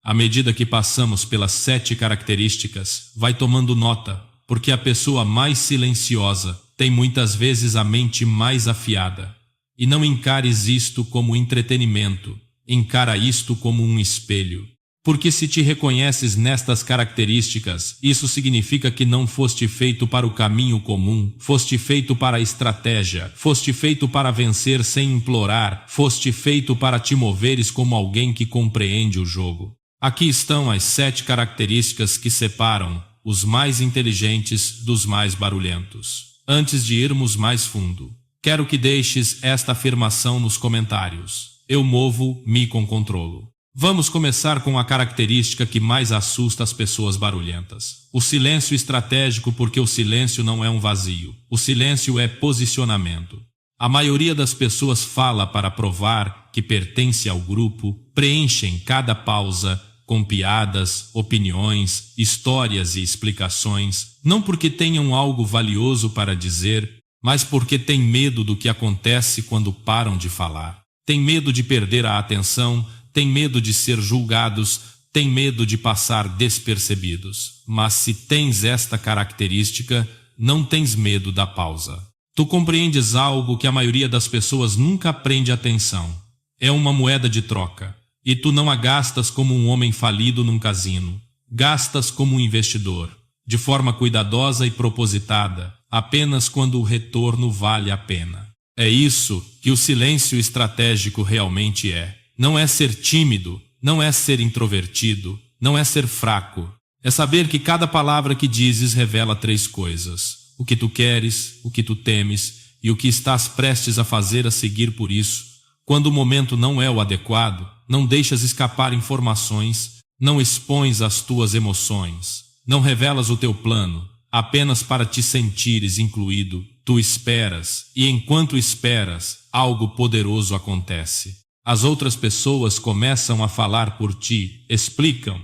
À medida que passamos pelas 7 características, vai tomando nota, porque a pessoa mais silenciosa tem muitas vezes a mente mais afiada. E não encares isto como entretenimento, encara isto como um espelho. Porque se te reconheces nestas características, isso significa que não foste feito para o caminho comum, foste feito para a estratégia, foste feito para vencer sem implorar, foste feito para te moveres como alguém que compreende o jogo. Aqui estão as 7 características que separam os mais inteligentes dos mais barulhentos. Antes de irmos mais fundo, quero que deixes esta afirmação nos comentários. Eu movo-me com controlo. Vamos começar com a característica que mais assusta as pessoas barulhentas. O silêncio estratégico, porque o silêncio não é um vazio. O silêncio é posicionamento. A maioria das pessoas fala para provar que pertence ao grupo, preenchem cada pausa com piadas, opiniões, histórias e explicações, não porque tenham algo valioso para dizer, mas porque têm medo do que acontece quando param de falar. Têm medo de perder a atenção, têm medo de ser julgados, têm medo de passar despercebidos. Mas se tens esta característica, não tens medo da pausa. Tu compreendes algo que a maioria das pessoas nunca prende atenção. É uma moeda de troca. E tu não a gastas como um homem falido num cassino. Gastas como um investidor, de forma cuidadosa e propositada, apenas quando o retorno vale a pena. É isso que o silêncio estratégico realmente é. Não é ser tímido, não é ser introvertido, não é ser fraco. É saber que cada palavra que dizes revela 3 coisas. O que tu queres, o que tu temes e o que estás prestes a fazer a seguir por isso. Quando o momento não é o adequado, não deixas escapar informações, não expões as tuas emoções, não revelas o teu plano, apenas para te sentires incluído. Tu esperas, e enquanto esperas, algo poderoso acontece. As outras pessoas começam a falar por ti, explicam.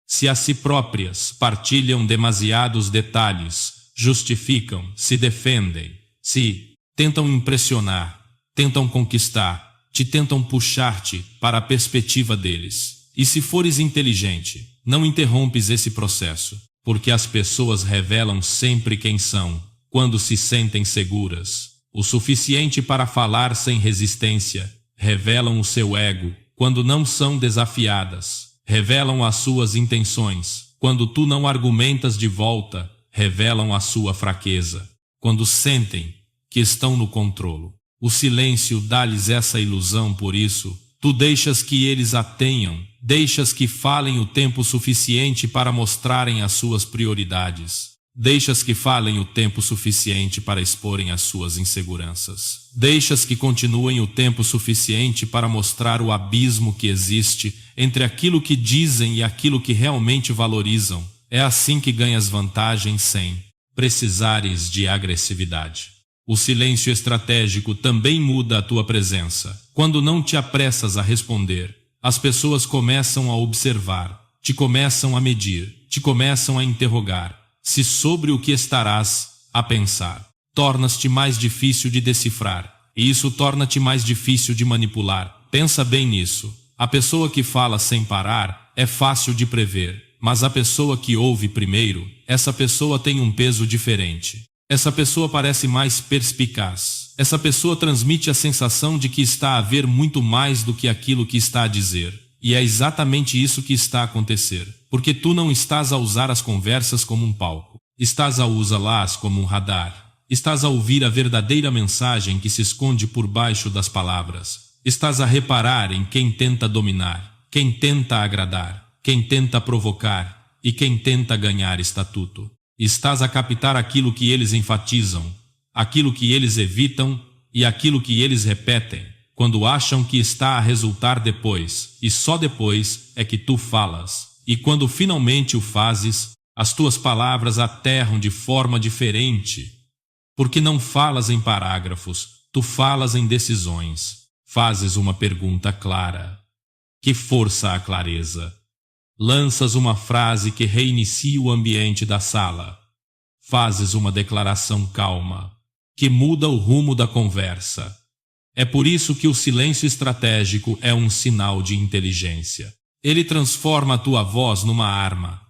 Se a si próprias partilham demasiados detalhes, justificam, se defendem, se tentam impressionar, tentam conquistar, te tentam puxar-te para a perspectiva deles. E se fores inteligente, não interrompes esse processo, porque as pessoas revelam sempre quem são, quando se sentem seguras, o suficiente para falar sem resistência. Revelam o seu ego quando não são desafiadas. Revelam as suas intenções quando tu não argumentas de volta. Revelam a sua fraqueza quando sentem que estão no controle. O silêncio dá-lhes essa ilusão, por isso, tu deixas que eles a tenham, deixas que falem o tempo suficiente para mostrarem as suas prioridades. Deixas que falem o tempo suficiente para exporem as suas inseguranças. Deixas que continuem o tempo suficiente para mostrar o abismo que existe entre aquilo que dizem e aquilo que realmente valorizam. É assim que ganhas vantagem sem precisares de agressividade. O silêncio estratégico também muda a tua presença. Quando não te apressas a responder, as pessoas começam a observar, te começam a medir, te começam a interrogar. Se sobre o que estarás a pensar, tornas-te mais difícil de decifrar, e isso torna-te mais difícil de manipular. Pensa bem nisso. A pessoa que fala sem parar é fácil de prever, mas a pessoa que ouve primeiro, essa pessoa tem um peso diferente. Essa pessoa parece mais perspicaz. Essa pessoa transmite a sensação de que está a ver muito mais do que aquilo que está a dizer. E é exatamente isso que está a acontecer. Porque tu não estás a usar as conversas como um palco. Estás a usá-las como um radar. Estás a ouvir a verdadeira mensagem que se esconde por baixo das palavras. Estás a reparar em quem tenta dominar, quem tenta agradar, quem tenta provocar e quem tenta ganhar estatuto. Estás a captar aquilo que eles enfatizam, aquilo que eles evitam e aquilo que eles repetem, quando acham que está a resultar depois, e só depois é que tu falas. E quando finalmente o fazes, as tuas palavras aterram de forma diferente, porque não falas em parágrafos, tu falas em decisões. Fazes uma pergunta clara, que força a clareza. Lanças uma frase que reinicia o ambiente da sala. Fazes uma declaração calma, que muda o rumo da conversa. É por isso que o silêncio estratégico é um sinal de inteligência. Ele transforma a tua voz numa arma,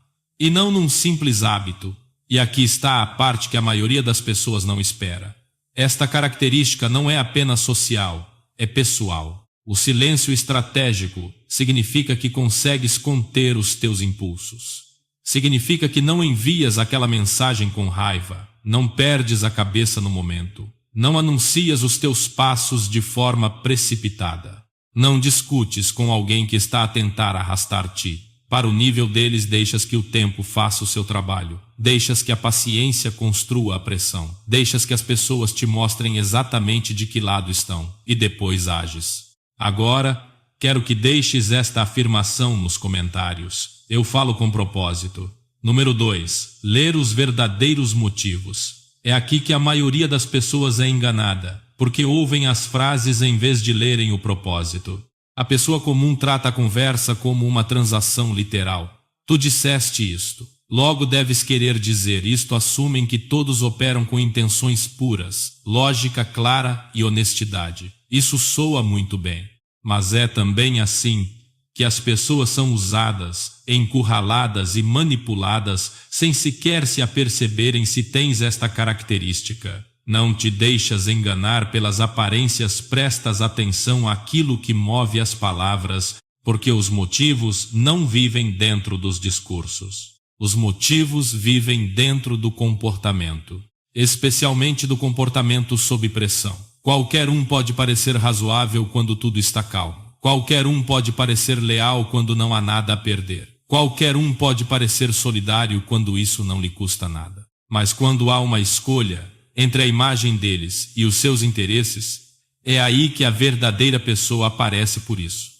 e não num simples hábito. E aqui está a parte que a maioria das pessoas não espera. Esta característica não é apenas social, é pessoal. O silêncio estratégico significa que consegues conter os teus impulsos. Significa que não envias aquela mensagem com raiva, não perdes a cabeça no momento, não anuncias os teus passos de forma precipitada. Não discutes com alguém que está a tentar arrastar-te. Para o nível deles, deixas que o tempo faça o seu trabalho. Deixas que a paciência construa a pressão. Deixas que as pessoas te mostrem exatamente de que lado estão. E depois ages. Agora, quero que deixes esta afirmação nos comentários. Eu falo com propósito. Número 2. Ler os verdadeiros motivos. É aqui que a maioria das pessoas é enganada, porque ouvem as frases em vez de lerem o propósito. A pessoa comum trata a conversa como uma transação literal. Tu disseste isto. Logo deves querer dizer isto. Assumem que todos operam com intenções puras, lógica clara e honestidade. Isso soa muito bem. Mas é também assim que as pessoas são usadas, encurraladas e manipuladas sem sequer se aperceberem. Se tens esta característica, não te deixas enganar pelas aparências, prestas atenção àquilo que move as palavras, porque os motivos não vivem dentro dos discursos. Os motivos vivem dentro do comportamento, especialmente do comportamento sob pressão. Qualquer um pode parecer razoável quando tudo está calmo. Qualquer um pode parecer leal quando não há nada a perder. Qualquer um pode parecer solidário quando isso não lhe custa nada. Mas quando há uma escolha entre a imagem deles e os seus interesses, é aí que a verdadeira pessoa aparece. Por isso,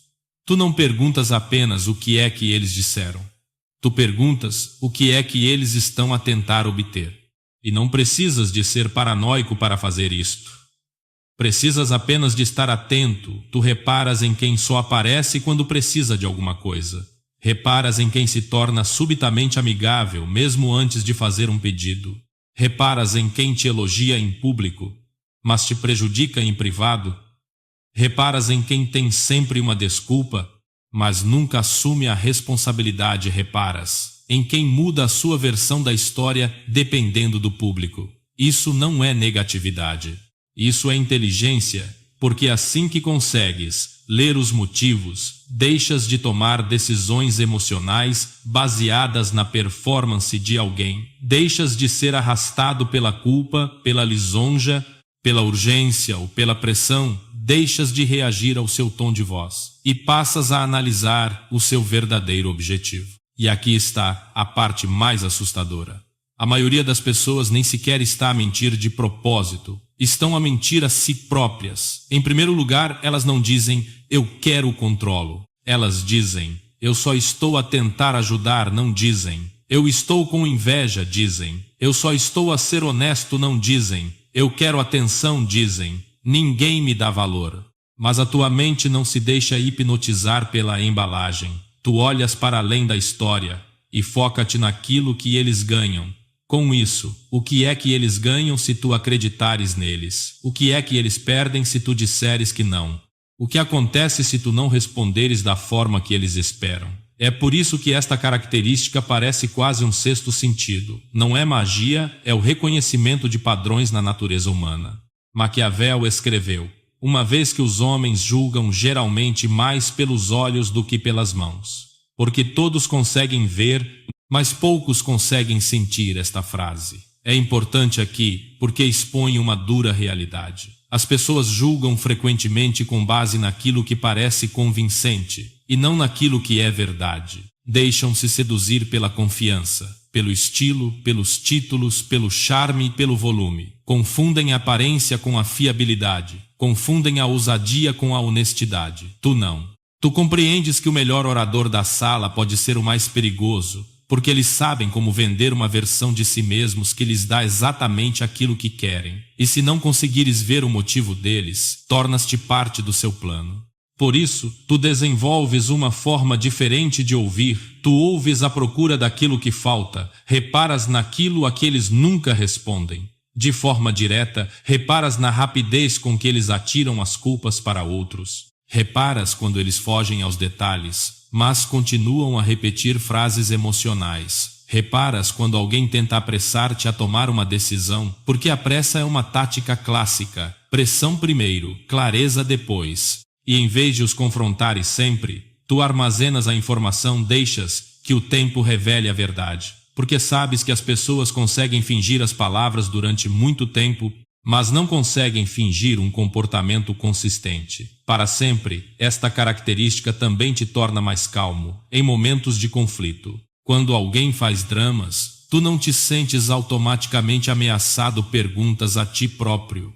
tu não perguntas apenas o que é que eles disseram. Tu perguntas o que é que eles estão a tentar obter. E não precisas de ser paranoico para fazer isto. Precisas apenas de estar atento. Tu reparas em quem só aparece quando precisa de alguma coisa. Reparas em quem se torna subitamente amigável, mesmo antes de fazer um pedido. Reparas em quem te elogia em público, mas te prejudica em privado. Reparas em quem tem sempre uma desculpa, mas nunca assume a responsabilidade. Reparas em quem muda a sua versão da história dependendo do público. Isso não é negatividade. Isso é inteligência, porque assim que consegues ler os motivos, deixas de tomar decisões emocionais baseadas na performance de alguém. Deixas de ser arrastado pela culpa, pela lisonja, pela urgência ou pela pressão. Deixas de reagir ao seu tom de voz e passas a analisar o seu verdadeiro objetivo. E aqui está a parte mais assustadora. A maioria das pessoas nem sequer está a mentir de propósito. Estão a mentir a si próprias. Em primeiro lugar, elas não dizem, eu quero o controlo. Elas dizem, eu só estou a tentar ajudar. Não dizem, eu estou com inveja. Dizem, eu só estou a ser honesto. Não dizem, eu quero atenção. Dizem, ninguém me dá valor. Mas a tua mente não se deixa hipnotizar pela embalagem. Tu olhas para além da história e foca-te naquilo que eles ganham. Com isso, o que é que eles ganham se tu acreditares neles? O que é que eles perdem se tu disseres que não? O que acontece se tu não responderes da forma que eles esperam? É por isso que esta característica parece quase um sexto sentido. Não é magia, é o reconhecimento de padrões na natureza humana. Maquiavel escreveu, uma vez que os homens julgam geralmente mais pelos olhos do que pelas mãos, porque todos conseguem ver, mas poucos conseguem sentir. Esta frase é importante aqui porque expõe uma dura realidade. As pessoas julgam frequentemente com base naquilo que parece convincente e não naquilo que é verdade. Deixam-se seduzir pela confiança, pelo estilo, pelos títulos, pelo charme e pelo volume. Confundem a aparência com a fiabilidade. Confundem a ousadia com a honestidade. Tu não. Tu compreendes que o melhor orador da sala pode ser o mais perigoso, porque eles sabem como vender uma versão de si mesmos que lhes dá exatamente aquilo que querem. E se não conseguires ver o motivo deles, tornas-te parte do seu plano. Por isso, tu desenvolves uma forma diferente de ouvir. Tu ouves à procura daquilo que falta, reparas naquilo a que eles nunca respondem. De forma direta, reparas na rapidez com que eles atiram as culpas para outros. Reparas quando eles fogem aos detalhes, mas continuam a repetir frases emocionais. Reparas quando alguém tenta apressar-te a tomar uma decisão, porque a pressa é uma tática clássica. Pressão primeiro, clareza depois. E em vez de os confrontares sempre, tu armazenas a informação, deixas que o tempo revele a verdade. Porque sabes que as pessoas conseguem fingir as palavras durante muito tempo, mas não conseguem fingir um comportamento consistente. Para sempre, esta característica também te torna mais calmo em momentos de conflito. Quando alguém faz dramas, tu não te sentes automaticamente ameaçado, perguntas a ti próprio: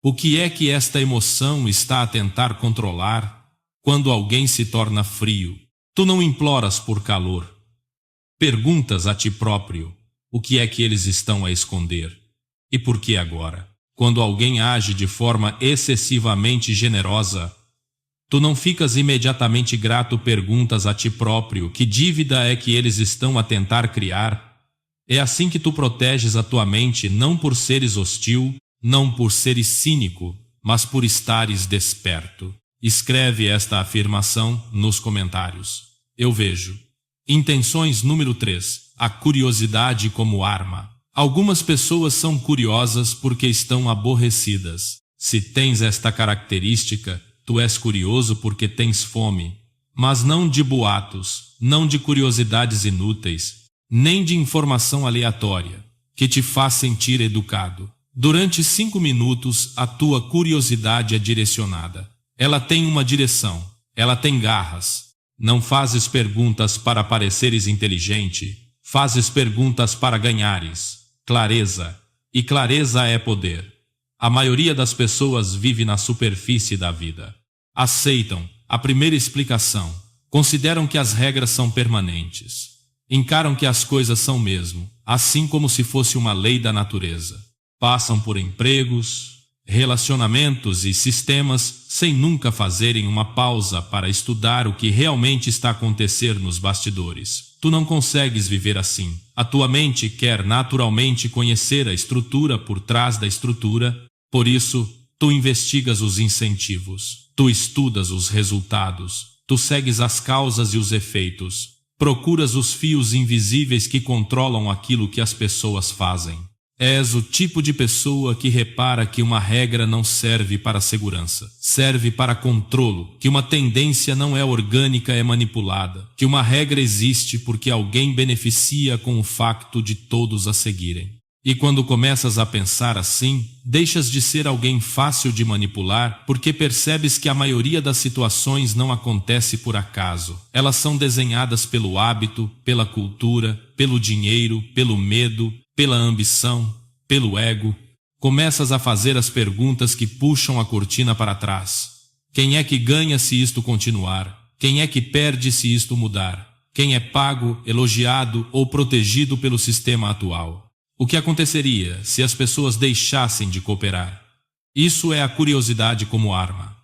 o que é que esta emoção está a tentar controlar? Quando alguém se torna frio, tu não imploras por calor. Perguntas a ti próprio: o que é que eles estão a esconder? E por que agora? Quando alguém age de forma excessivamente generosa, tu não ficas imediatamente grato, perguntas a ti próprio: que dívida é que eles estão a tentar criar? É assim que tu proteges a tua mente, não por seres hostil, não por seres cínico, mas por estares desperto. Escreve esta afirmação nos comentários. Eu vejo. Intenções número 3. A curiosidade como arma. Algumas pessoas são curiosas porque estão aborrecidas. Se tens esta característica, tu és curioso porque tens fome, mas não de boatos, não de curiosidades inúteis, nem de informação aleatória, que te faz sentir educado. Durante 5 minutos, a tua curiosidade é direcionada. Ela tem uma direção, ela tem garras. Não fazes perguntas para pareceres inteligente, fazes perguntas para ganhares clareza, e clareza é poder. A maioria das pessoas vive na superfície da vida. Aceitam a primeira explicação, consideram que as regras são permanentes, encaram que as coisas são mesmo, assim como se fosse uma lei da natureza. Passam por empregos, relacionamentos e sistemas sem nunca fazerem uma pausa para estudar o que realmente está a acontecer nos bastidores. Tu não consegues viver assim. A tua mente quer naturalmente conhecer a estrutura por trás da estrutura, por isso, tu investigas os incentivos, tu estudas os resultados, tu segues as causas e os efeitos, procuras os fios invisíveis que controlam aquilo que as pessoas fazem. És o tipo de pessoa que repara que uma regra não serve para segurança, serve para controlo, que uma tendência não é orgânica, é manipulada, que uma regra existe porque alguém beneficia com o facto de todos a seguirem. E quando começas a pensar assim, deixas de ser alguém fácil de manipular porque percebes que a maioria das situações não acontece por acaso. Elas são desenhadas pelo hábito, pela cultura, pelo dinheiro, pelo medo, pela ambição, pelo ego. Começas a fazer as perguntas que puxam a cortina para trás. Quem é que ganha se isto continuar? Quem é que perde se isto mudar? Quem é pago, elogiado ou protegido pelo sistema atual? O que aconteceria se as pessoas deixassem de cooperar? Isso é a curiosidade como arma.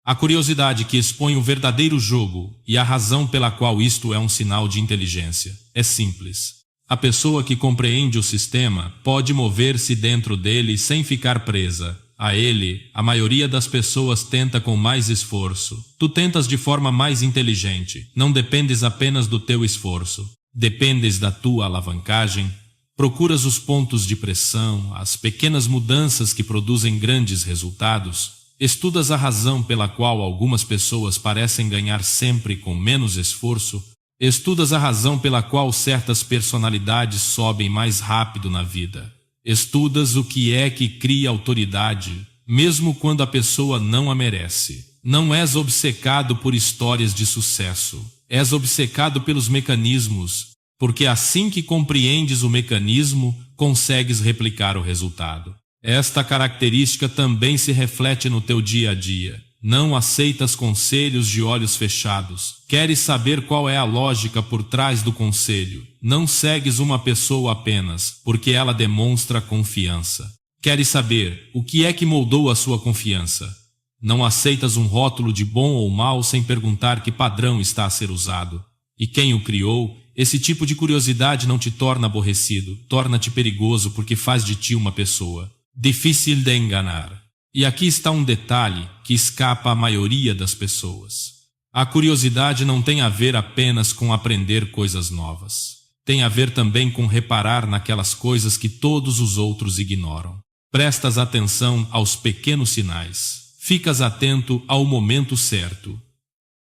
A curiosidade que expõe o verdadeiro jogo e a razão pela qual isto é um sinal de inteligência. É simples. A pessoa que compreende o sistema pode mover-se dentro dele sem ficar presa. A ele, a maioria das pessoas tenta com mais esforço. Tu tentas de forma mais inteligente. Não dependes apenas do teu esforço. Dependes da tua alavancagem. Procuras os pontos de pressão, as pequenas mudanças que produzem grandes resultados. Estudas a razão pela qual algumas pessoas parecem ganhar sempre com menos esforço. Estudas a razão pela qual certas personalidades sobem mais rápido na vida. Estudas o que é que cria autoridade, mesmo quando a pessoa não a merece. Não és obcecado por histórias de sucesso. És obcecado pelos mecanismos, porque assim que compreendes o mecanismo, consegues replicar o resultado. Esta característica também se reflete no teu dia a dia. Não aceitas conselhos de olhos fechados. Queres saber qual é a lógica por trás do conselho. Não segues uma pessoa apenas, porque ela demonstra confiança. Queres saber o que é que moldou a sua confiança. Não aceitas um rótulo de bom ou mal sem perguntar que padrão está a ser usado. E quem o criou? Esse tipo de curiosidade não te torna aborrecido, torna-te perigoso porque faz de ti uma pessoa difícil de enganar. E aqui está um detalhe que escapa à maioria das pessoas. A curiosidade não tem a ver apenas com aprender coisas novas. Tem a ver também com reparar naquelas coisas que todos os outros ignoram. Prestas atenção aos pequenos sinais. Ficas atento ao momento certo.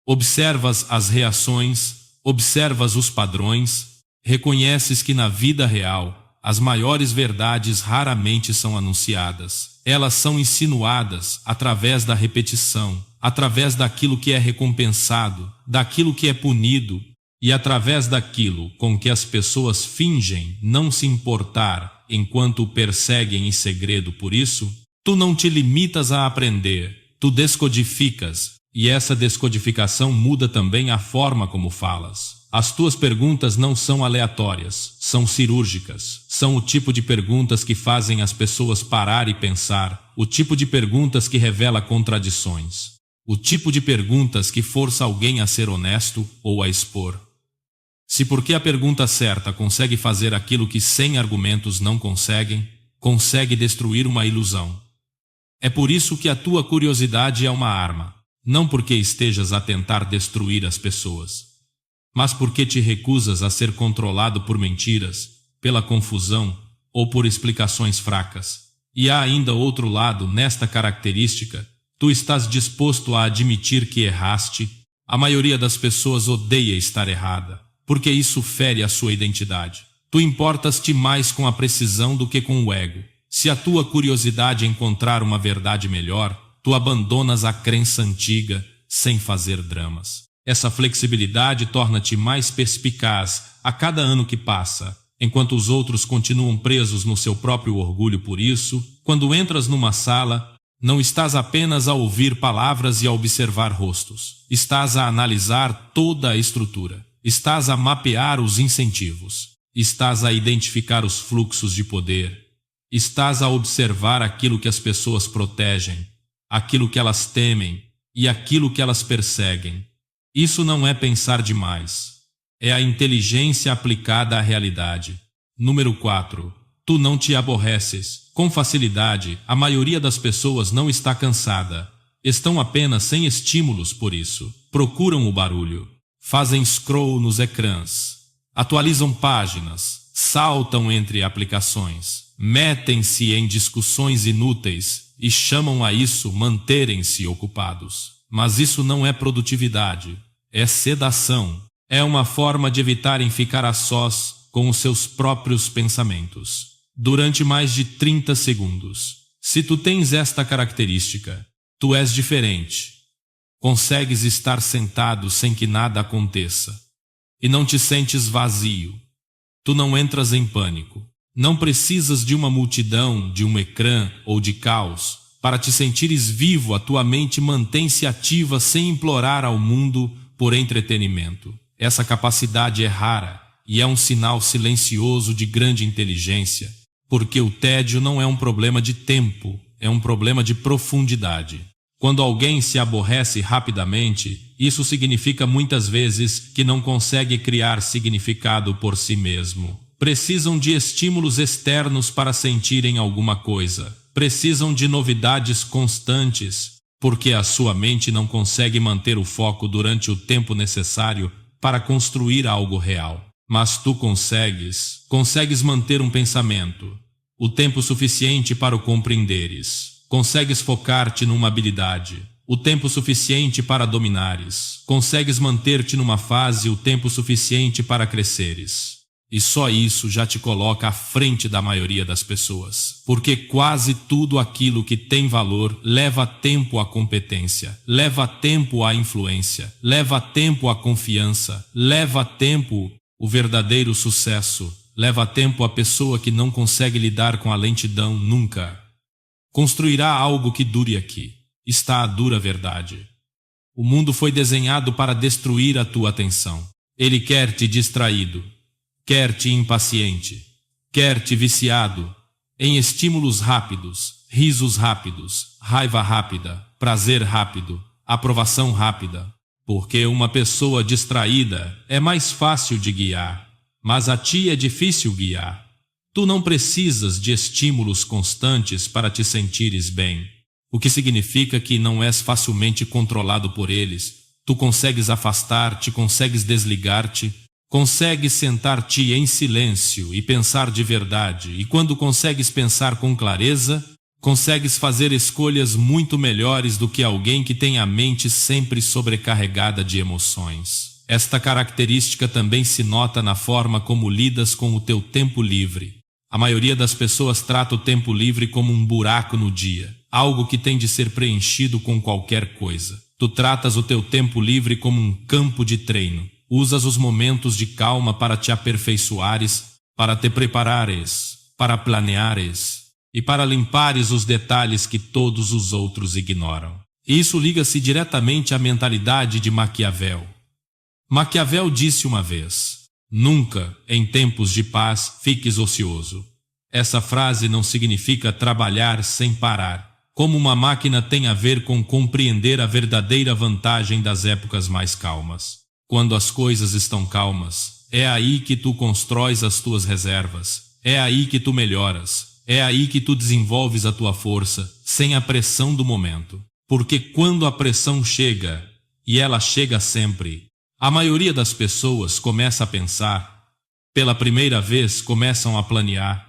Observas as reações, observas os padrões, reconheces que na vida real as maiores verdades raramente são anunciadas. Elas são insinuadas através da repetição, através daquilo que é recompensado, daquilo que é punido e através daquilo com que as pessoas fingem não se importar enquanto o perseguem em segredo. Por isso, tu não te limitas a aprender, tu descodificas, e essa descodificação muda também a forma como falas. As tuas perguntas não são aleatórias, são cirúrgicas. São o tipo de perguntas que fazem as pessoas parar e pensar, o tipo de perguntas que revela contradições, o tipo de perguntas que força alguém a ser honesto ou a expor. Se porque a pergunta certa consegue fazer aquilo que 100 argumentos não conseguem, consegue destruir uma ilusão. É por isso que a tua curiosidade é uma arma, não porque estejas a tentar destruir as pessoas, mas porque te recusas a ser controlado por mentiras, pela confusão ou por explicações fracas. E há ainda outro lado nesta característica: tu estás disposto a admitir que erraste. A maioria das pessoas odeia estar errada, porque isso fere a sua identidade. Tu importas-te mais com a precisão do que com o ego. Se a tua curiosidade encontrar uma verdade melhor, tu abandonas a crença antiga sem fazer dramas. Essa flexibilidade torna-te mais perspicaz a cada ano que passa, enquanto os outros continuam presos no seu próprio orgulho. Por isso, quando entras numa sala, não estás apenas a ouvir palavras e a observar rostos. Estás a analisar toda a estrutura. Estás a mapear os incentivos. Estás a identificar os fluxos de poder. Estás a observar aquilo que as pessoas protegem, aquilo que elas temem e aquilo que elas perseguem. Isso não é pensar demais. É a inteligência aplicada à realidade. Número 4. Tu não te aborreces. Com facilidade, a maioria das pessoas não está cansada. Estão apenas sem estímulos por isso. Procuram o barulho. Fazem scroll nos ecrãs. Atualizam páginas. Saltam entre aplicações. Metem-se em discussões inúteis e chamam a isso manterem-se ocupados. Mas isso não é produtividade, é sedação. É uma forma de evitarem ficar a sós com os seus próprios pensamentos durante mais de 30 segundos. Se tu tens esta característica, tu és diferente. Consegues estar sentado sem que nada aconteça e não te sentes vazio. Tu não entras em pânico. Não precisas de uma multidão, de um ecrã ou de caos. Para te sentires vivo, a tua mente mantém-se ativa sem implorar ao mundo por entretenimento. Essa capacidade é rara e é um sinal silencioso de grande inteligência, porque o tédio não é um problema de tempo, é um problema de profundidade. Quando alguém se aborrece rapidamente, isso significa muitas vezes que não consegue criar significado por si mesmo. Precisam de estímulos externos para sentirem alguma coisa. Precisam de novidades constantes, porque a sua mente não consegue manter o foco durante o tempo necessário para construir algo real. Mas tu consegues manter um pensamento, o tempo suficiente para o compreenderes. Consegues focar-te numa habilidade, o tempo suficiente para dominares. Consegues manter-te numa fase o tempo suficiente para cresceres. E só isso já te coloca à frente da maioria das pessoas. Porque quase tudo aquilo que tem valor leva tempo à competência, leva tempo à influência, leva tempo à confiança, leva tempo o verdadeiro sucesso, leva tempo a pessoa que não consegue lidar com a lentidão nunca. Construirá algo que dure aqui. Está a dura verdade. O mundo foi desenhado para destruir a tua atenção. Ele quer te distraído. Quer-te impaciente, quer-te viciado em estímulos rápidos, risos rápidos, raiva rápida, prazer rápido, aprovação rápida. Porque uma pessoa distraída é mais fácil de guiar, mas a ti é difícil guiar. Tu não precisas de estímulos constantes para te sentires bem. o que significa que não és facilmente controlado por eles. Tu consegues afastar-te, consegues desligar-te, consegues sentar-te em silêncio e pensar de verdade, e quando consegues pensar com clareza, consegues fazer escolhas muito melhores do que alguém que tem a mente sempre sobrecarregada de emoções. Esta característica também se nota na forma como lidas com o teu tempo livre. A maioria das pessoas trata o tempo livre como um buraco no dia, algo que tem de ser preenchido com qualquer coisa. Tu tratas o teu tempo livre como um campo de treino. Usas os momentos de calma para te aperfeiçoares, para te preparares, para planeares e para limpares os detalhes que todos os outros ignoram. Isso liga-se diretamente à mentalidade de Maquiavel. Maquiavel disse uma vez: nunca, em tempos de paz, fiques ocioso. Essa frase não significa trabalhar sem parar. Como uma máquina tem a ver com compreender a verdadeira vantagem das épocas mais calmas. Quando as coisas estão calmas, é aí que tu constróis as tuas reservas, é aí que tu melhoras, é aí que tu desenvolves a tua força, sem a pressão do momento. Porque quando a pressão chega, e ela chega sempre, a maioria das pessoas começa a pensar, pela primeira vez começam a planear.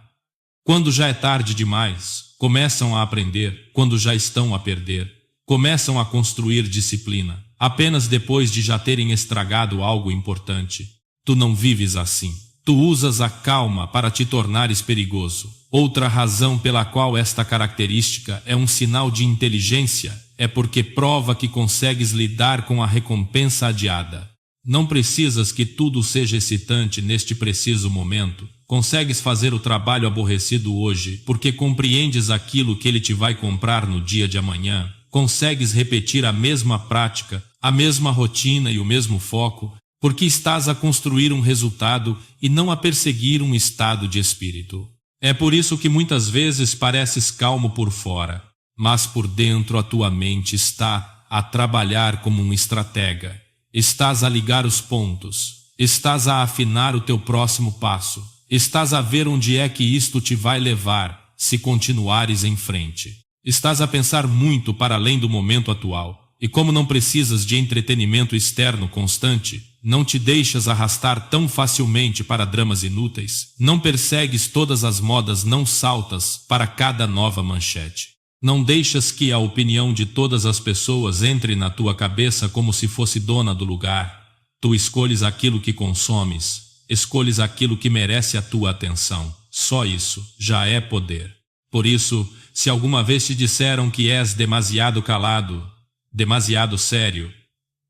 Quando já é tarde demais, começam a aprender. Quando já estão a perder, começam a construir disciplina, apenas depois de já terem estragado algo importante. Tu não vives assim. Tu usas a calma para te tornares perigoso. Outra razão pela qual esta característica é um sinal de inteligência é porque prova que consegues lidar com a recompensa adiada. Não precisas que tudo seja excitante neste preciso momento. Consegues fazer o trabalho aborrecido hoje porque compreendes aquilo que ele te vai comprar no dia de amanhã. Consegues repetir a mesma prática, a mesma rotina e o mesmo foco, porque estás a construir um resultado e não a perseguir um estado de espírito. É por isso que muitas vezes pareces calmo por fora, mas por dentro a tua mente está a trabalhar como um estratega. Estás a ligar os pontos, estás a afinar o teu próximo passo, estás a ver onde é que isto te vai levar, se continuares em frente. Estás a pensar muito para além do momento atual, e como não precisas de entretenimento externo constante, não te deixas arrastar tão facilmente para dramas inúteis, não persegues todas as modas, não saltas para cada nova manchete. Não deixas que a opinião de todas as pessoas entre na tua cabeça como se fosse dona do lugar. Tu escolhes aquilo que consomes, escolhes aquilo que merece a tua atenção. Só isso já é poder. Por isso, se alguma vez te disseram que és demasiado calado, demasiado sério,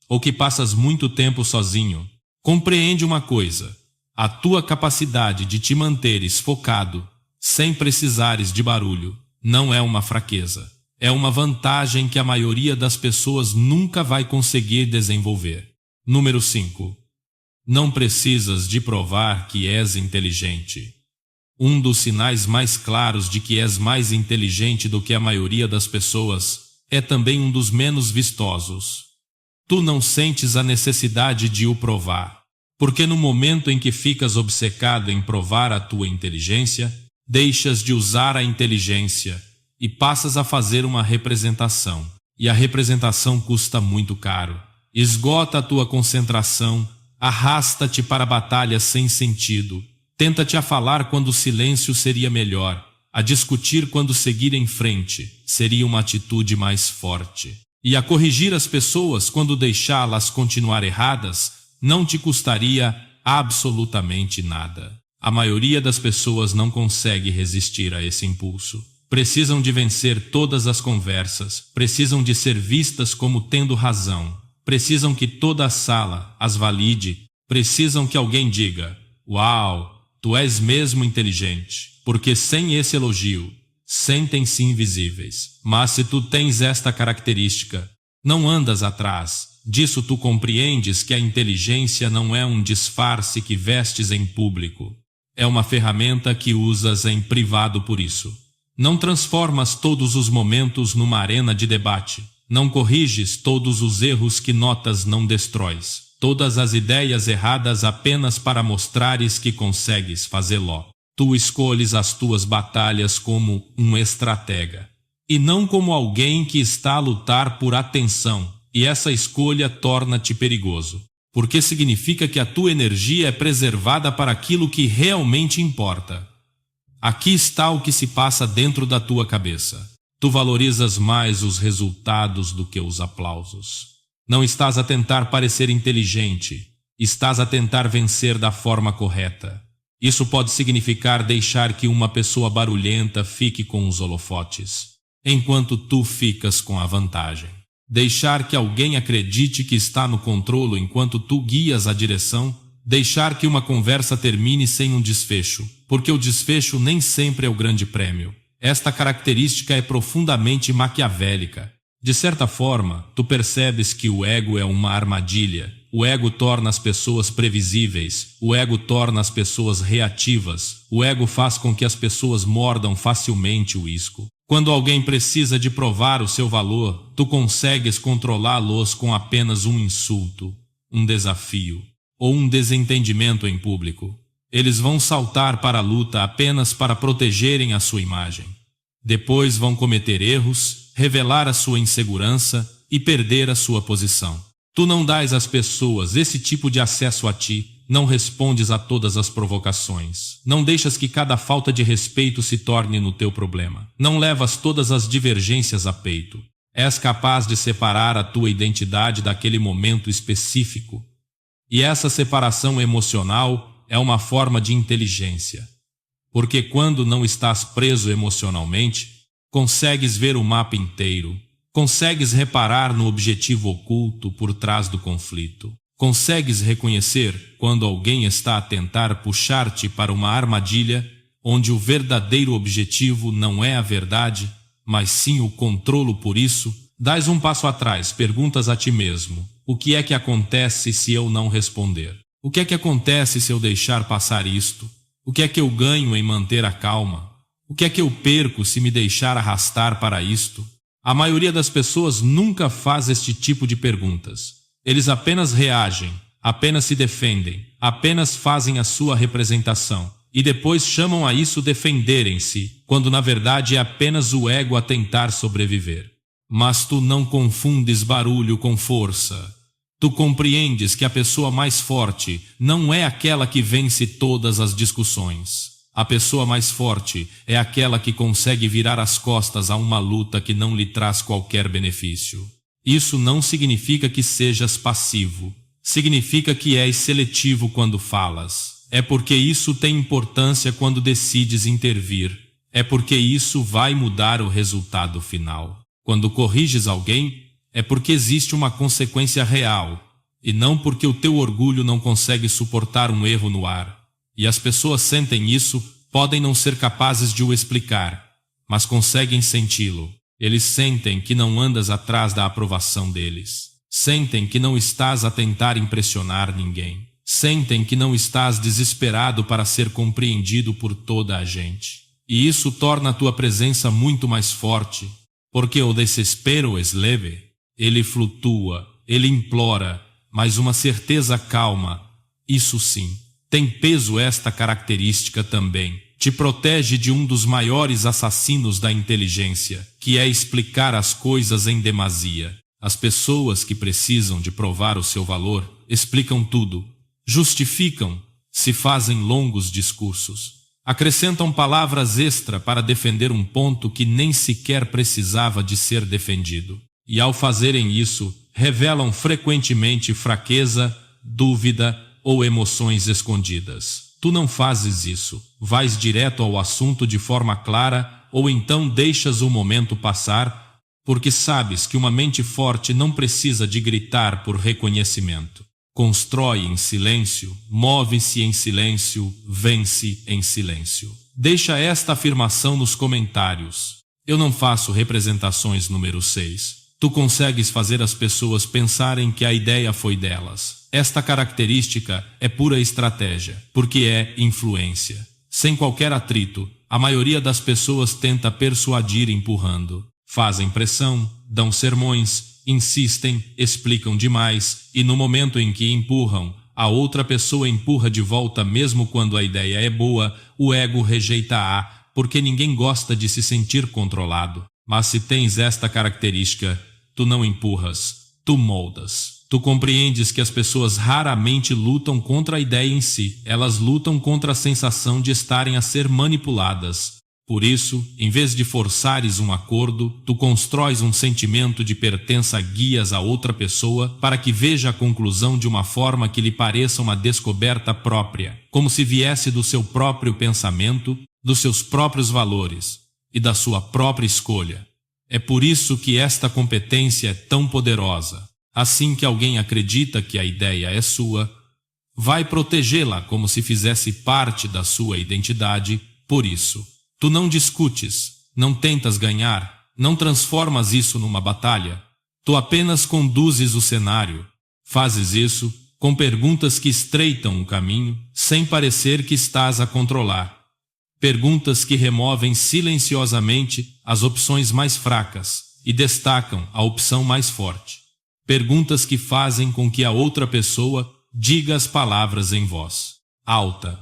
ou que passas muito tempo sozinho, compreende uma coisa: a tua capacidade de te manteres focado, sem precisares de barulho, não é uma fraqueza. É uma vantagem que a maioria das pessoas nunca vai conseguir desenvolver. Número 5. Não precisas de provar que és inteligente. Um dos sinais mais claros de que és mais inteligente do que a maioria das pessoas é também um dos menos vistosos. Tu não sentes a necessidade de o provar, porque no momento em que ficas obcecado em provar a tua inteligência, deixas de usar a inteligência e passas a fazer uma representação. E a representação custa muito caro. Esgota a tua concentração, arrasta-te para batalhas sem sentido, tenta-te a falar quando o silêncio seria melhor, a discutir quando seguir em frente seria uma atitude mais forte. E a corrigir as pessoas quando deixá-las continuar erradas não te custaria absolutamente nada. A maioria das pessoas não consegue resistir a esse impulso. Precisam de vencer todas as conversas, precisam de ser vistas como tendo razão, precisam que toda a sala as valide, precisam que alguém diga: uau, tu és mesmo inteligente, porque sem esse elogio, sentem-se invisíveis. Mas se tu tens esta característica, não andas atrás. Disso tu compreendes que a inteligência não é um disfarce que vestes em público. É uma ferramenta que usas em privado por isso. Não transformas todos os momentos numa arena de debate. Não corriges todos os erros que notas, não destróis todas as ideias erradas apenas para mostrares que consegues fazê-lo. Tu escolhes as tuas batalhas como um estratega. e não como alguém que está a lutar por atenção, e essa escolha torna-te perigoso, porque significa que a tua energia é preservada para aquilo que realmente importa. Aqui está o que se passa dentro da tua cabeça. Tu valorizas mais os resultados do que os aplausos. Não estás a tentar parecer inteligente, estás a tentar vencer da forma correta. Isso pode significar deixar que uma pessoa barulhenta fique com os holofotes, enquanto tu ficas com a vantagem. Deixar que alguém acredite que está no controle enquanto tu guias a direção. Deixar que uma conversa termine sem um desfecho, porque o desfecho nem sempre é o grande prêmio. Esta característica é profundamente maquiavélica. De certa forma, tu percebes que o ego é uma armadilha. O ego torna as pessoas previsíveis. O ego torna as pessoas reativas. O ego faz com que as pessoas mordam facilmente o isco. Quando alguém precisa de provar o seu valor, tu consegues controlá-los com apenas um insulto, um desafio ou um desentendimento em público. Eles vão saltar para a luta apenas para protegerem a sua imagem. Depois vão cometer erros, revelar a sua insegurança e perder a sua posição. Tu não dás às pessoas esse tipo de acesso a ti, não respondes a todas as provocações. Não deixas que cada falta de respeito se torne no teu problema. Não levas todas as divergências a peito. És capaz de separar a tua identidade daquele momento específico. E essa separação emocional é uma forma de inteligência. Porque quando não estás preso emocionalmente, consegues ver o mapa inteiro. Consegues reparar no objetivo oculto por trás do conflito. Consegues reconhecer quando alguém está a tentar puxar-te para uma armadilha onde o verdadeiro objetivo não é a verdade, mas sim o controlo. Por isso, dás um passo atrás, perguntas a ti mesmo: o que é que acontece se eu não responder? O que é que acontece se eu deixar passar isto? O que é que eu ganho em manter a calma? O que é que eu perco se me deixar arrastar para isto? A maioria das pessoas nunca faz este tipo de perguntas. Eles apenas reagem, apenas se defendem, apenas fazem a sua representação e depois chamam a isso defenderem-se, quando na verdade é apenas o ego a tentar sobreviver. Mas tu não confundes barulho com força. Tu compreendes que a pessoa mais forte não é aquela que vence todas as discussões. A pessoa mais forte é aquela que consegue virar as costas a uma luta que não lhe traz qualquer benefício. Isso não significa que sejas passivo. Significa que és seletivo quando falas. É porque isso tem importância quando decides intervir. É porque isso vai mudar o resultado final. Quando corriges alguém, é porque existe uma consequência real, e não porque o teu orgulho não consegue suportar um erro no ar. E as pessoas sentem isso, podem não ser capazes de o explicar, mas conseguem senti-lo. Eles sentem que não andas atrás da aprovação deles. Sentem que não estás a tentar impressionar ninguém. Sentem que não estás desesperado para ser compreendido por toda a gente. E isso torna a tua presença muito mais forte, porque o desespero é leve. Ele flutua, ele implora, mas uma certeza calma, isso sim, tem peso. Esta característica também te protege de um dos maiores assassinos da inteligência, que é explicar as coisas em demasia. As pessoas que precisam de provar o seu valor explicam tudo, justificam, se fazem longos discursos, acrescentam palavras extra para defender um ponto que nem sequer precisava de ser defendido. E ao fazerem isso, revelam frequentemente fraqueza, dúvida ou emoções escondidas. Tu não fazes isso, vais direto ao assunto de forma clara, ou então deixas o momento passar, porque sabes que uma mente forte não precisa de gritar por reconhecimento. Constrói em silêncio, move-se em silêncio, vence em silêncio. Deixa esta afirmação nos comentários. Eu não faço representações número 6. Tu consegues fazer as pessoas pensarem que a ideia foi delas. Esta característica é pura estratégia, porque é influência. Sem qualquer atrito, a maioria das pessoas tenta persuadir empurrando. Fazem pressão, dão sermões, insistem, explicam demais, e no momento em que empurram, a outra pessoa empurra de volta mesmo quando a ideia é boa. O ego rejeita-a, porque ninguém gosta de se sentir controlado. Mas se tens esta característica, tu não empurras, tu moldas. Tu compreendes que as pessoas raramente lutam contra a ideia em si, elas lutam contra a sensação de estarem a ser manipuladas. Por isso, em vez de forçares um acordo, tu constróis um sentimento de pertença guias a outra pessoa para que veja a conclusão de uma forma que lhe pareça uma descoberta própria, como se viesse do seu próprio pensamento, dos seus próprios valores e da sua própria escolha. É por isso que esta competência é tão poderosa. Assim que alguém acredita que a ideia é sua, vai protegê-la como se fizesse parte da sua identidade. Por isso, tu não discutes, não tentas ganhar, não transformas isso numa batalha. Tu apenas conduzes o cenário. Fazes isso com perguntas que estreitam o caminho, sem parecer que estás a controlar. Perguntas que removem silenciosamente as opções mais fracas e destacam a opção mais forte. Perguntas que fazem com que a outra pessoa diga as palavras em voz alta.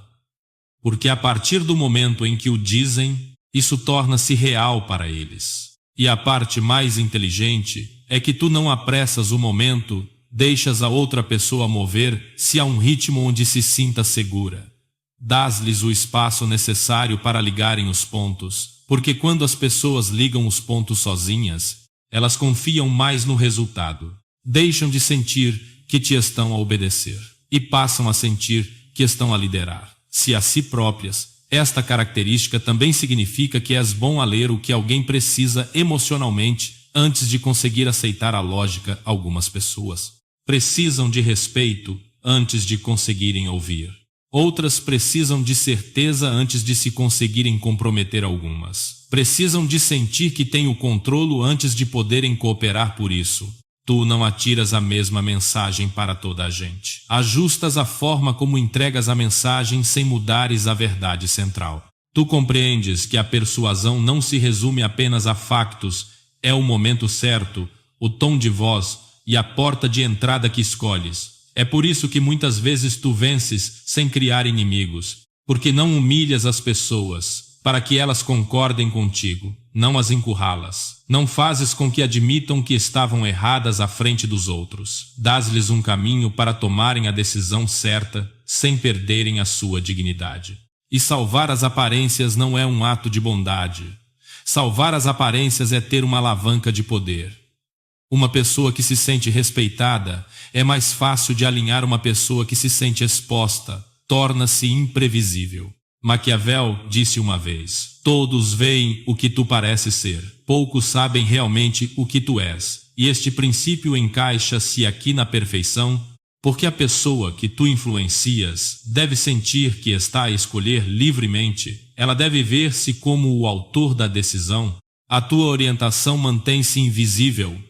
Porque a partir do momento em que o dizem, isso torna-se real para eles. E a parte mais inteligente é que tu não apressas o momento, deixas a outra pessoa mover-se a um ritmo onde se sinta segura. Dás-lhes o espaço necessário para ligarem os pontos, porque quando as pessoas ligam os pontos sozinhas, elas confiam mais no resultado. Deixam de sentir que te estão a obedecer e passam a sentir que estão a liderar-se a si próprias. Esta característica também significa que és bom a ler o que alguém precisa emocionalmente antes de conseguir aceitar a lógica. Algumas pessoas precisam de respeito antes de conseguirem ouvir. Outras precisam de certeza antes de se conseguirem comprometer. Algumas precisam de sentir que têm o controle antes de poderem cooperar. Por isso, tu não atiras a mesma mensagem para toda a gente. Ajustas a forma como entregas a mensagem sem mudares a verdade central. Tu compreendes que a persuasão não se resume apenas a factos, é o momento certo, o tom de voz e a porta de entrada que escolhes. É por isso que muitas vezes tu vences sem criar inimigos, porque não humilhas as pessoas para que elas concordem contigo, não as encurralas. Não fazes com que admitam que estavam erradas à frente dos outros. Dás-lhes um caminho para tomarem a decisão certa, sem perderem a sua dignidade. E salvar as aparências não é um ato de bondade. Salvar as aparências é ter uma alavanca de poder. Uma pessoa que se sente respeitada é mais fácil de alinhar. Uma pessoa que se sente exposta torna-se imprevisível. Maquiavel disse uma vez: todos veem o que tu pareces ser, poucos sabem realmente o que tu és. E este princípio encaixa-se aqui na perfeição, porque a pessoa que tu influencias deve sentir que está a escolher livremente, ela deve ver-se como o autor da decisão. A tua orientação mantém-se invisível,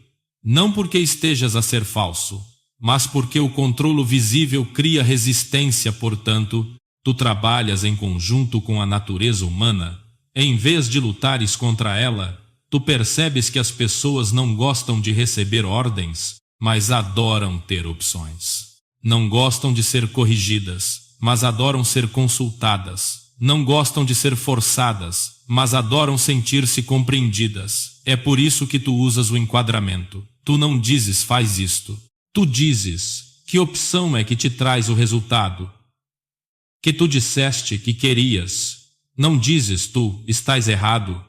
não porque estejas a ser falso, mas porque o controle visível cria resistência. Portanto, tu trabalhas em conjunto com a natureza humana. Em vez de lutares contra ela, tu percebes que as pessoas não gostam de receber ordens, mas adoram ter opções. Não gostam de ser corrigidas, mas adoram ser consultadas. Não gostam de ser forçadas, mas adoram sentir-se compreendidas. É por isso que tu usas o enquadramento. Tu não dizes faz isto. Tu dizes que opção é que te traz o resultado que tu disseste que querias. Não dizes tu estás errado.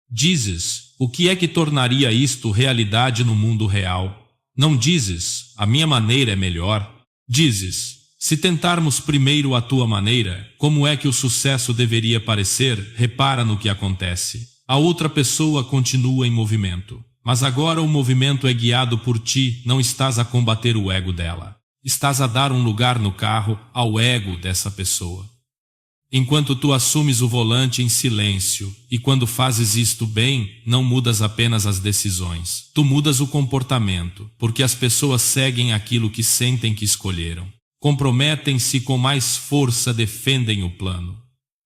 Dizes o que é que tornaria isto realidade no mundo real. Não dizes a minha maneira é melhor. Dizes, se tentarmos primeiro a tua maneira, como é que o sucesso deveria parecer? Repara no que acontece. A outra pessoa continua em movimento, mas agora o movimento é guiado por ti. Não estás a combater o ego dela. Estás a dar um lugar no carro ao ego dessa pessoa. Enquanto tu assumes o volante em silêncio, e quando fazes isto bem, não mudas apenas as decisões, tu mudas o comportamento, porque as pessoas seguem aquilo que sentem que escolheram. Comprometem-se com mais força, defendem o plano.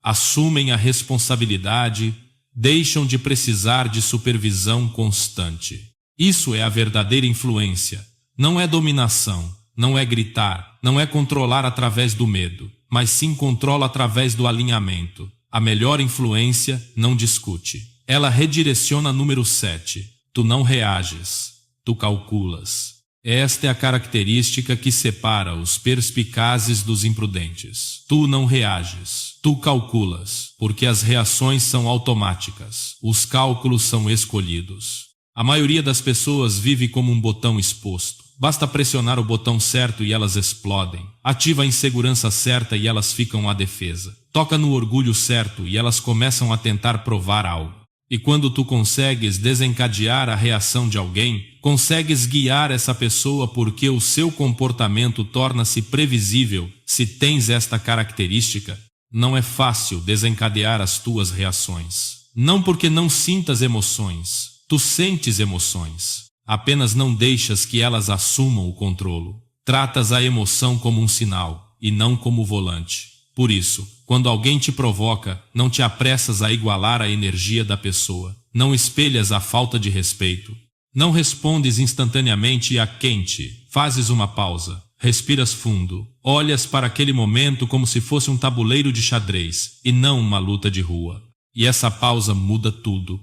Assumem a responsabilidade, deixam de precisar de supervisão constante. Isso é a verdadeira influência. Não é dominação. Não é gritar, não é controlar através do medo, mas sim controla através do alinhamento. A melhor influência não discute, Ela redireciona número 7. Tu não reages, tu calculas. Esta é a característica que separa os perspicazes dos imprudentes. Tu não reages, tu calculas, porque as reações são automáticas, os cálculos são escolhidos. A maioria das pessoas vive como um botão exposto. Basta pressionar o botão certo e elas explodem. Ativa a insegurança certa e elas ficam à defesa. Toca no orgulho certo e elas começam a tentar provar algo. E quando tu consegues desencadear a reação de alguém, consegues guiar essa pessoa porque o seu comportamento torna-se previsível. Se tens esta característica, não é fácil desencadear as tuas reações. Não porque não sintas emoções, tu sentes emoções. Apenas não deixas que elas assumam o controlo. Tratas a emoção como um sinal e não como volante. Por isso, quando alguém te provoca, não te apressas a igualar a energia da pessoa. Não espelhas a falta de respeito. Não respondes instantaneamente a quente. Fazes uma pausa. Respiras fundo. Olhas para aquele momento como se fosse um tabuleiro de xadrez e não uma luta de rua. E essa pausa muda tudo.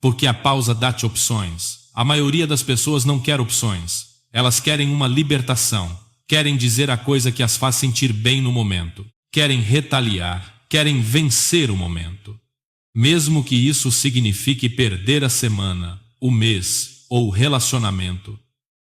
Porque a pausa dá-te opções. A maioria das pessoas não quer opções. Elas querem uma libertação. Querem dizer a coisa que as faz sentir bem no momento. Querem retaliar, querem vencer o momento. Mesmo que isso signifique perder a semana, o mês ou o relacionamento.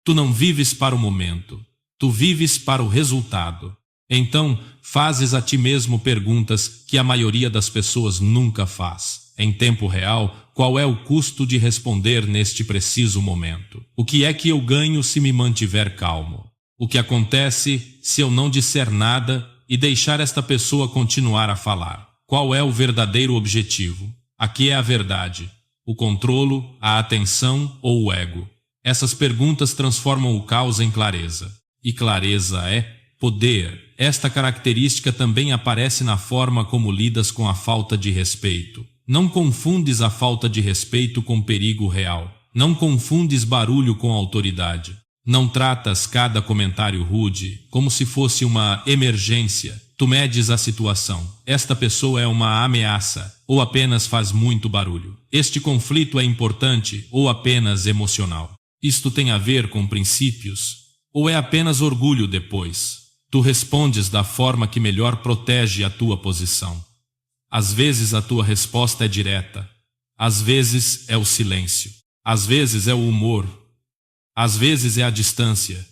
Tu não vives para o momento, tu vives para o resultado. Então, fazes a ti mesmo perguntas que a maioria das pessoas nunca faz. Em tempo real, qual é o custo de responder neste preciso momento? O que é que eu ganho se me mantiver calmo? O que acontece se eu não disser nada e deixar esta pessoa continuar a falar? Qual é o verdadeiro objetivo? Aqui é a verdade, o controlo, a atenção ou o ego? Essas perguntas transformam o caos em clareza. E clareza é poder. Esta característica também aparece na forma como lidas com a falta de respeito. Não confundes a falta de respeito com perigo real. Não confundes barulho com autoridade. Não tratas cada comentário rude como se fosse uma emergência. Tu medes a situação. Esta pessoa é uma ameaça ou apenas faz muito barulho. Este conflito é importante ou apenas emocional. Isto tem a ver com princípios ou é apenas orgulho depois? Tu respondes da forma que melhor protege a tua posição. Às vezes a tua resposta é direta. Às vezes é o silêncio. Às vezes é o humor. Às vezes é a distância.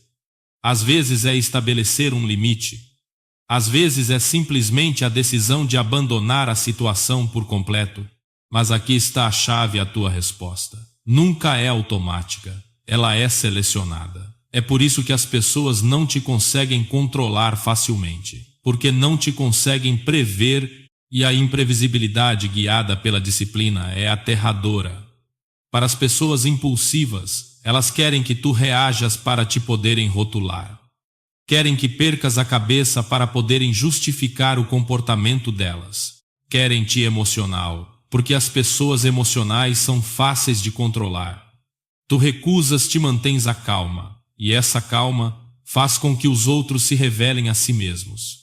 Às vezes é estabelecer um limite. Às vezes é simplesmente a decisão de abandonar a situação por completo. Mas aqui está a chave à tua resposta. Nunca é automática. Ela é selecionada. É por isso que as pessoas não te conseguem controlar facilmente. Porque não te conseguem prever e a imprevisibilidade guiada pela disciplina é aterradora. Para as pessoas impulsivas, elas querem que tu reajas para te poderem rotular. Querem que percas a cabeça para poderem justificar o comportamento delas. Querem-te emocional, porque as pessoas emocionais são fáceis de controlar. Tu recusas, te mantens a calma, e essa calma faz com que os outros se revelem a si mesmos.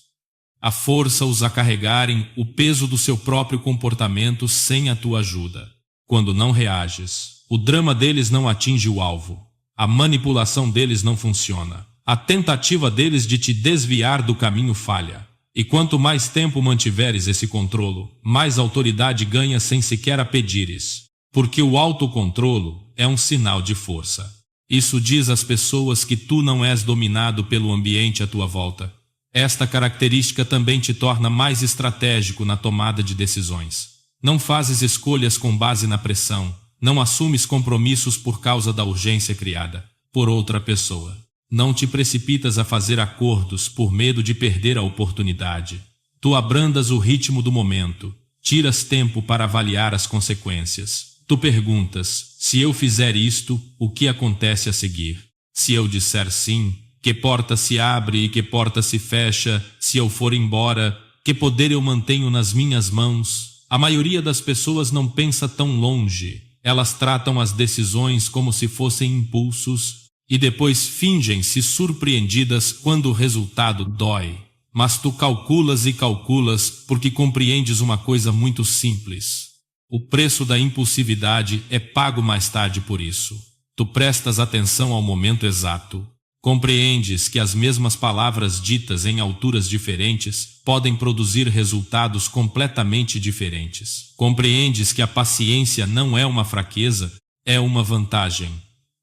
A força-os a carregarem o peso do seu próprio comportamento sem a tua ajuda. Quando não reages, o drama deles não atinge o alvo. A manipulação deles não funciona. A tentativa deles de te desviar do caminho falha. E quanto mais tempo mantiveres esse controlo, mais autoridade ganha sem sequer a pedires. Porque o autocontrolo é um sinal de força. Isso diz às pessoas que tu não és dominado pelo ambiente à tua volta. Esta característica também te torna mais estratégico na tomada de decisões. Não fazes escolhas com base na pressão. Não assumes compromissos por causa da urgência criada por outra pessoa. Não te precipitas a fazer acordos por medo de perder a oportunidade. Tu abrandas o ritmo do momento. Tiras tempo para avaliar as consequências. Tu perguntas, se eu fizer isto, o que acontece a seguir? Se eu disser sim, que porta se abre e que porta se fecha? Se eu for embora, que poder eu mantenho nas minhas mãos? A maioria das pessoas não pensa tão longe. Elas tratam as decisões como se fossem impulsos e depois fingem-se surpreendidas quando o resultado dói. Mas tu calculas e calculas porque compreendes uma coisa muito simples. O preço da impulsividade é pago mais tarde por isso. Tu prestas atenção ao momento exato. Compreendes que as mesmas palavras ditas em alturas diferentes podem produzir resultados completamente diferentes. Compreendes que a paciência não é uma fraqueza, é uma vantagem.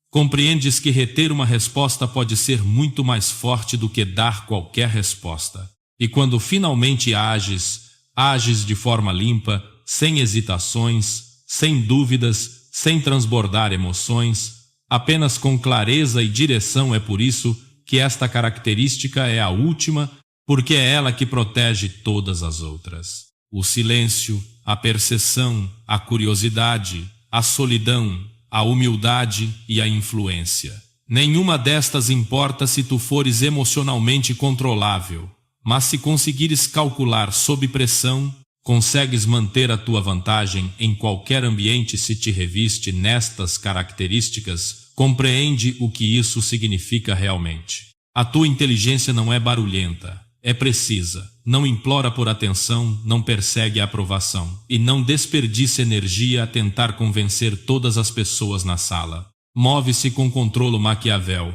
Compreendes que reter uma resposta pode ser muito mais forte do que dar qualquer resposta. E quando finalmente ages de forma limpa, sem hesitações, sem dúvidas, sem transbordar emoções, apenas com clareza e direção. É por isso que esta característica é a última, porque é ela que protege todas as outras. O silêncio, a percepção, a curiosidade, a solidão, a humildade e a influência. Nenhuma destas importa se tu fores emocionalmente controlável, mas se conseguires calcular sob pressão, consegues manter a tua vantagem em qualquer ambiente. Se te reviste nestas características, compreende o que isso significa realmente. A tua inteligência não é barulhenta, é precisa, não implora por atenção, não persegue a aprovação e não desperdiça energia a tentar convencer todas as pessoas na sala. Move-se com controle. Maquiavel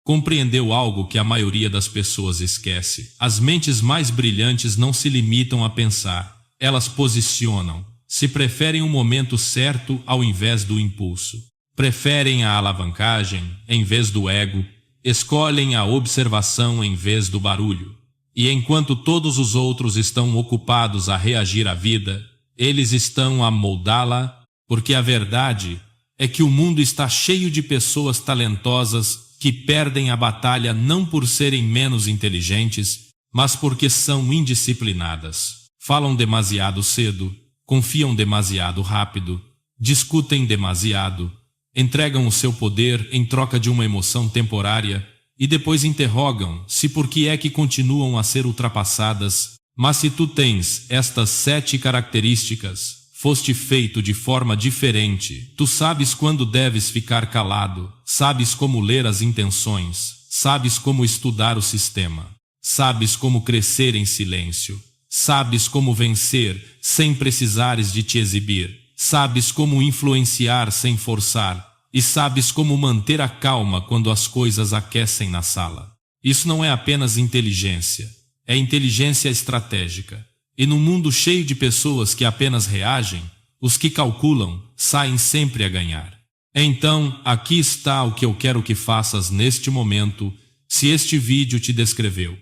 compreendeu algo que a maioria das pessoas esquece. As mentes mais brilhantes não se limitam a pensar, elas posicionam. Se preferem o momento certo ao invés do impulso. Preferem a alavancagem em vez do ego. Escolhem a observação em vez do barulho. E enquanto todos os outros estão ocupados a reagir à vida, eles estão a moldá-la, porque a verdade é que o mundo está cheio de pessoas talentosas que perdem a batalha não por serem menos inteligentes, mas porque são indisciplinadas. Falam demasiado cedo, confiam demasiado rápido, discutem demasiado, entregam o seu poder em troca de uma emoção temporária e depois interrogam-se por que é que continuam a ser ultrapassadas. Mas se tu tens estas 7 características, foste feito de forma diferente. Tu sabes quando deves ficar calado, sabes como ler as intenções, sabes como estudar o sistema, sabes como crescer em silêncio, sabes como vencer sem precisares de te exibir, sabes como influenciar sem forçar e sabes como manter a calma quando as coisas aquecem na sala. Isso não é apenas inteligência, é inteligência estratégica. E num mundo cheio de pessoas que apenas reagem, os que calculam saem sempre a ganhar. Então, aqui está o que eu quero que faças neste momento, se este vídeo te descreveu.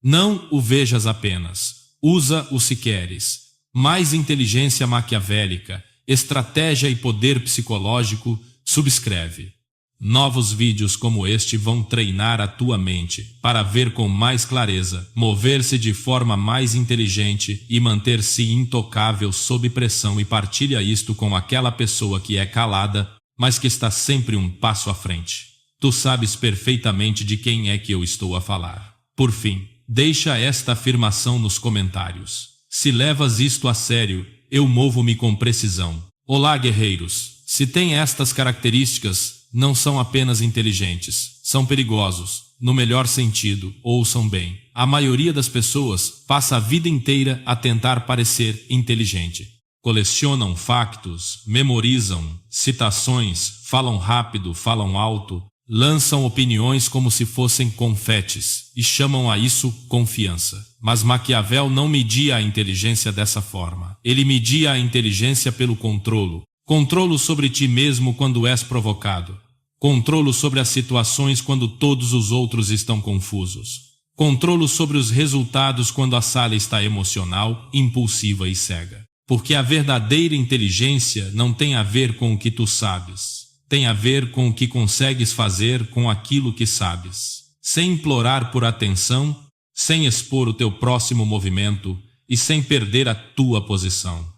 Não o vejas apenas, usa-o se queres. Mais inteligência maquiavélica, estratégia e poder psicológico, subscreve. Novos vídeos como este vão treinar a tua mente para ver com mais clareza, mover-se de forma mais inteligente e manter-se intocável sob pressão. E partilha isto com aquela pessoa que é calada, mas que está sempre um passo à frente. Tu sabes perfeitamente de quem é que eu estou a falar. Por fim, deixa esta afirmação nos comentários. Se levas isto a sério, eu movo-me com precisão. Olá, guerreiros! Se tem estas características, não são apenas inteligentes, são perigosos, no melhor sentido. Ouçam bem. A maioria das pessoas passa a vida inteira a tentar parecer inteligente. Colecionam factos, memorizam citações, falam rápido, falam alto, lançam opiniões como se fossem confetes e chamam a isso confiança. Mas Maquiavel não media a inteligência dessa forma. Ele media a inteligência pelo controlo. Controlo sobre ti mesmo quando és provocado. Controlo sobre as situações quando todos os outros estão confusos. Controlo sobre os resultados quando a sala está emocional, impulsiva e cega. Porque a verdadeira inteligência não tem a ver com o que tu sabes. Tem a ver com o que consegues fazer com aquilo que sabes. Sem implorar por atenção, sem expor o teu próximo movimento e sem perder a tua posição.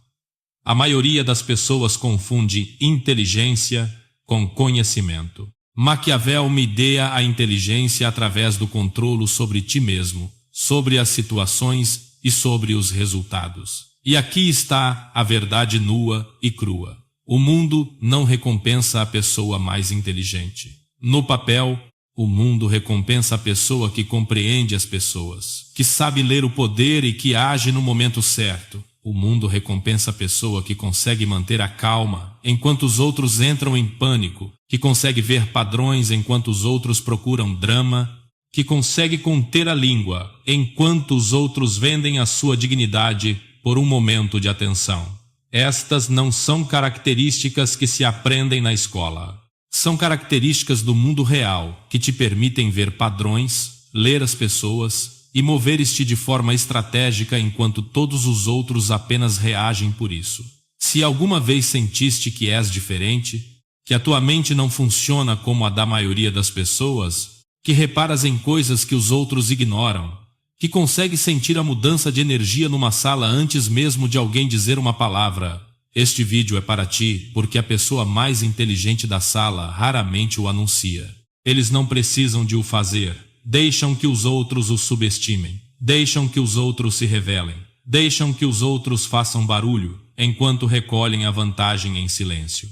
A maioria das pessoas confunde inteligência com conhecimento. Maquiavel media a inteligência através do controlo sobre ti mesmo, sobre as situações e sobre os resultados. E aqui está a verdade nua e crua. O mundo não recompensa a pessoa mais inteligente. No papel, o mundo recompensa a pessoa que compreende as pessoas, que sabe ler o poder e que age no momento certo. O mundo recompensa a pessoa que consegue manter a calma enquanto os outros entram em pânico, que consegue ver padrões enquanto os outros procuram drama, que consegue conter a língua enquanto os outros vendem a sua dignidade por um momento de atenção. Estas não são características que se aprendem na escola. São características do mundo real que te permitem ver padrões, ler as pessoas e mover-te de forma estratégica enquanto todos os outros apenas reagem por isso. Se alguma vez sentiste que és diferente, que a tua mente não funciona como a da maioria das pessoas, que reparas em coisas que os outros ignoram, que consegue sentir a mudança de energia numa sala antes mesmo de alguém dizer uma palavra, este vídeo é para ti porque a pessoa mais inteligente da sala raramente o anuncia. Eles não precisam de o fazer. Deixam que os outros o subestimem. Deixam que os outros se revelem. Deixam que os outros façam barulho, enquanto recolhem a vantagem em silêncio.